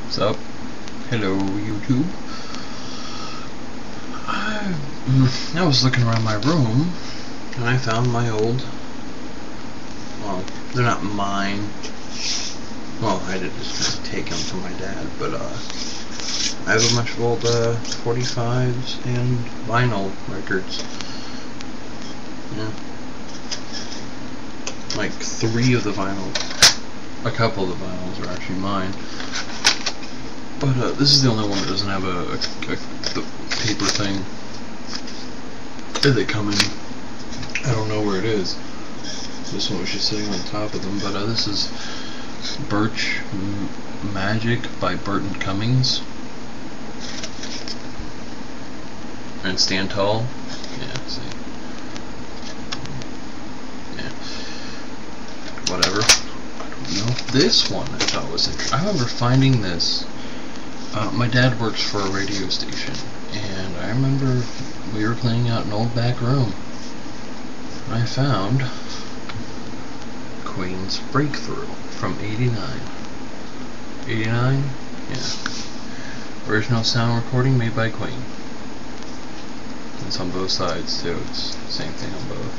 What's up? Hello, YouTube. I was looking around my room and I found my old, well, they're not mine. Well, I did just take them from my dad, but I have a bunch of old 45s and vinyl records. Yeah. Like 3 of the vinyls. A couple of the vinyls are actually mine. But this is the only one that doesn't have the paper thing that they come in. I don't know where it is. This one was just sitting on top of them. But this is Birch Magic by Burton Cummings. And Stand Tall. Yeah, see. Yeah. Whatever. I don't know. This one I thought was interesting. I remember finding this. My dad works for a radio station, and I remember we were cleaning out an old back room. I found Queen's Breakthrough from '89. '89? Yeah. Original sound recording made by Queen. It's on both sides too. It's the same thing on both.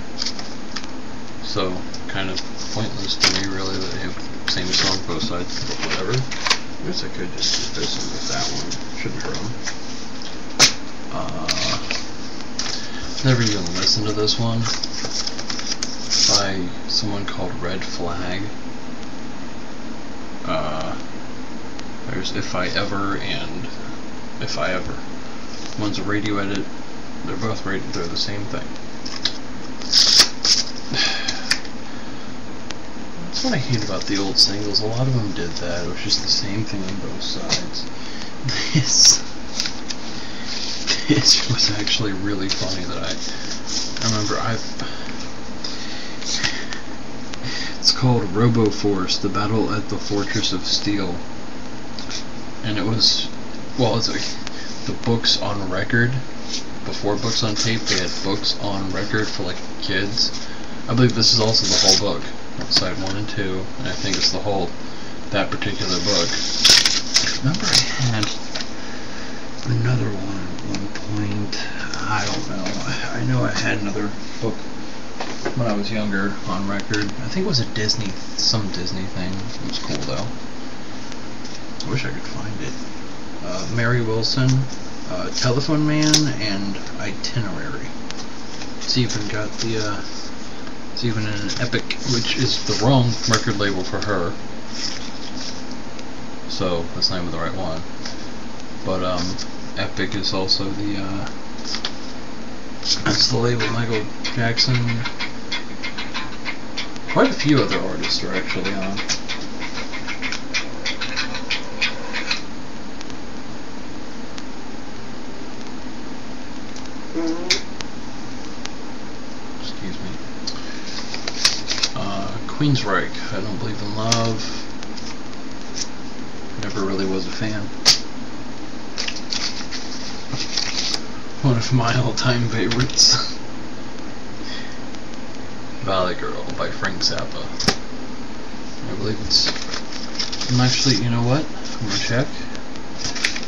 So, kind of pointless to me really that they have the same song both sides, but whatever. I guess I could just do this one with that one. Shouldn't hurt them. Never even listened to this one. By someone called Red Flag. There's If I Ever and If I Ever. One's a radio edit. They're both radio. They're the same thing. That's what I hate about the old singles. A lot of them did that. It was just the same thing on both sides. This was actually really funny that I remember. It's called Robo Force: The Battle at the Fortress of Steel, and it was, well, it's like the books on record. Before books on tape, they had books on record for like kids. I believe this is also the whole book. Side 1 and 2, and I think it's the whole, that particular book. I remember I had another one at one point. I don't know. I know I had another book when I was younger on record. I think it was a Disney, some Disney thing. It was cool though. I wish I could find it. Mary Wilson, Telephone Man, and Itinerary. It's even got the, it's even in an Epic, which is the wrong record label for her. So, that's not even the right one. But, Epic is also the, that's the label Michael Jackson. Quite a few other artists are actually on. Excuse me. Queensryche, I Don't Believe in Love. Never really was a fan. One of my all-time favorites. Valley Girl by Frank Zappa. I believe it's... I'm actually, you know what? I'm gonna check.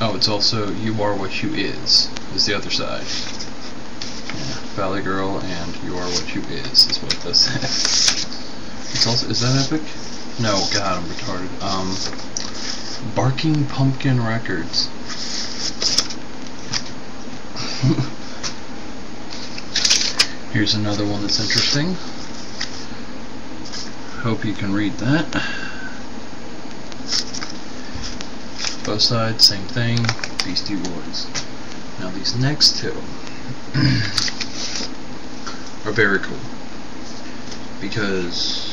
Oh, it's also You Are What You Is the other side. Yeah, Valley Girl and You Are What You is what this says. It's also, is that Epic? No, God, I'm retarded. Barking Pumpkin Records. Here's another one that's interesting. Hope you can read that. Both sides, same thing. Beastie Boys. Now these next two are very cool because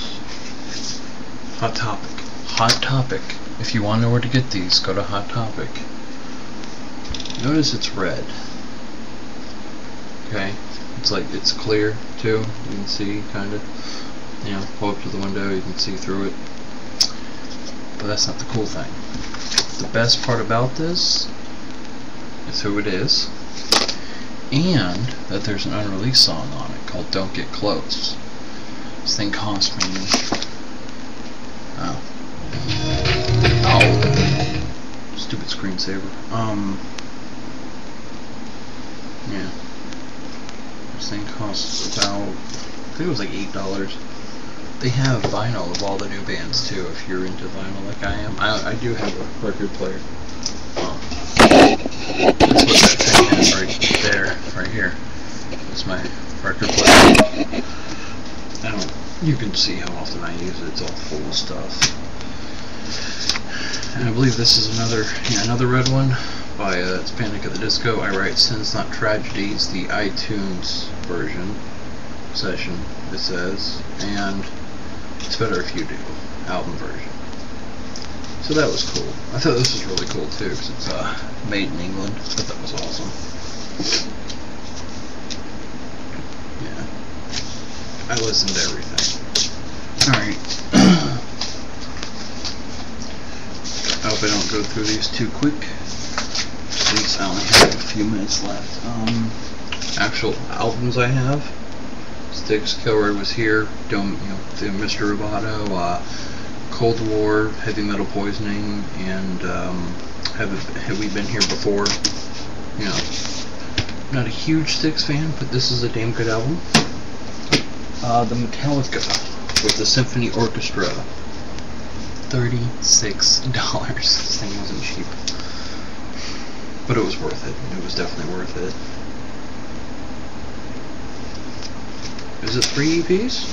Hot Topic. Hot Topic. If you want to know where to get these, go to Hot Topic. Notice it's red. Okay, it's like, it's clear too. You can see, kind of. You know, pull up to the window, you can see through it. But that's not the cool thing. The best part about this is who it is, and that there's an unreleased song on it called Don't Get Close. This thing cost me, oh, screensaver. Yeah. This thing costs about, I think it was like $8. They have vinyl of all the new bands too, if you're into vinyl like I am. I do have a record player. That's what that thing is right there, right here. That's my record player. You can see how often I use it. It's all full of stuff. And I believe this is another red one by it's Panic at the Disco. I write Sins Not Tragedies, the iTunes version session, it says, and It's Better If You Do album version. So that was cool. I thought this was really cool too, because it's made in England. I thought that was awesome. Yeah, I listened to everything. Alright. I hope I don't go through these too quick. At least I only have a few minutes left. Actual albums I have. Styx, Kilroy Was Here, the Mr. Roboto, Cold War, Heavy Metal Poisoning, and Have We Been Here Before? You know, not a huge Styx fan, but this is a damn good album. The Metallica with the Symphony Orchestra, $36. This thing wasn't cheap, but it was worth it. It was definitely worth it. Is it 3 EPs?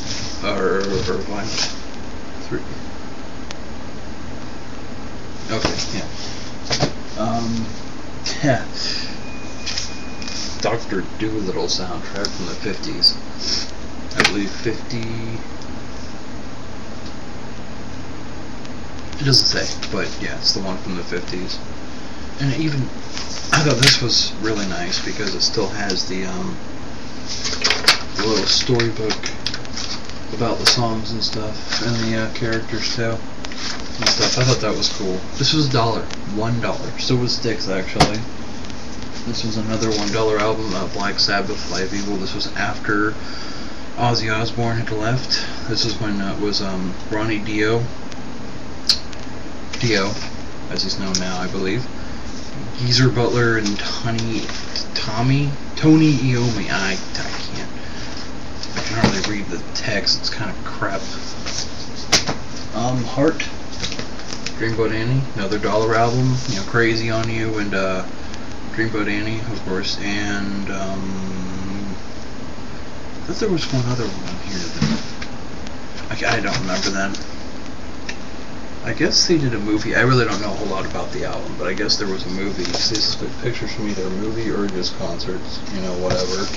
Or vinyl? 3. Okay, yeah. Dr. Dolittle soundtrack from the 50s. I believe 50... It doesn't say, but yeah, it's the one from the 50s. And I thought this was really nice because it still has the little storybook about the songs and stuff, and the characters too, and stuff. I thought that was cool. This was $1. So was Styx, actually. This was another $1 album, Black Sabbath, Live Evil. This was after Ozzy Osbourne had left. This is when it was Ronnie Dio, as he's known now, I believe, Geezer Butler, and Tony Iommi. I can hardly read the text. It's kind of crap. Heart, Dreamboat Annie, another $1 album. Crazy on You, and Dreamboat Annie, of course, and I thought there was one other one here. I don't remember that. I guess they did a movie. I really don't know a whole lot about the album, but I guess there was a movie. See, this is good pictures from either a movie or just concerts. Whatever.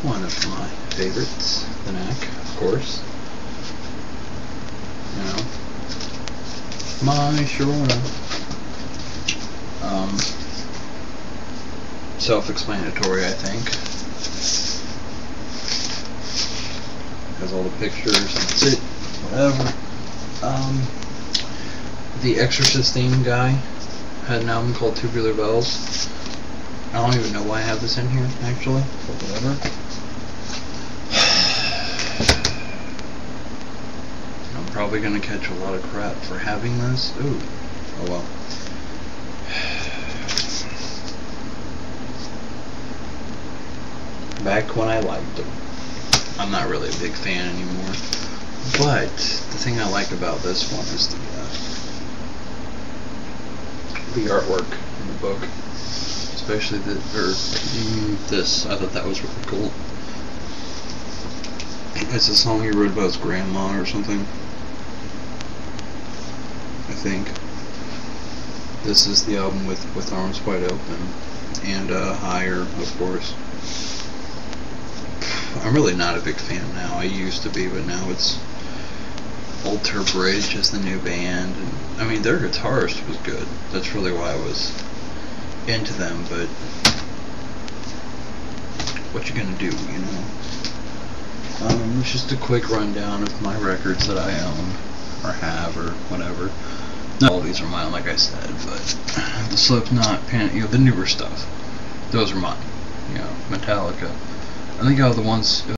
One of my favorites, The Knack, of course. My Sharona. Self-explanatory, I think. Has all the pictures, and that's it. Whatever. The Exorcist theme guy had an album called Tubular Bells. I don't even know why I have this in here, actually, but whatever. I'm probably going to catch a lot of crap for having this. Ooh. Oh well. Back when I liked them. I'm not really a big fan anymore. But the thing I like about this one is the artwork in the book. Especially this. I thought that was really cool. It's a song he wrote about his grandma or something, I think. This is the album with Arms Wide Open, and Higher, of course. I'm really not a big fan now. I used to be, but now it's Alter Bridge is the new band, and I mean their guitarist was good. That's really why I was into them, but what you gonna do, It's just a quick rundown of my records that I own, or have, or whatever. Not all these are mine, like I said, but the Slipknot, the newer stuff, those are mine. Metallica. I think all the ones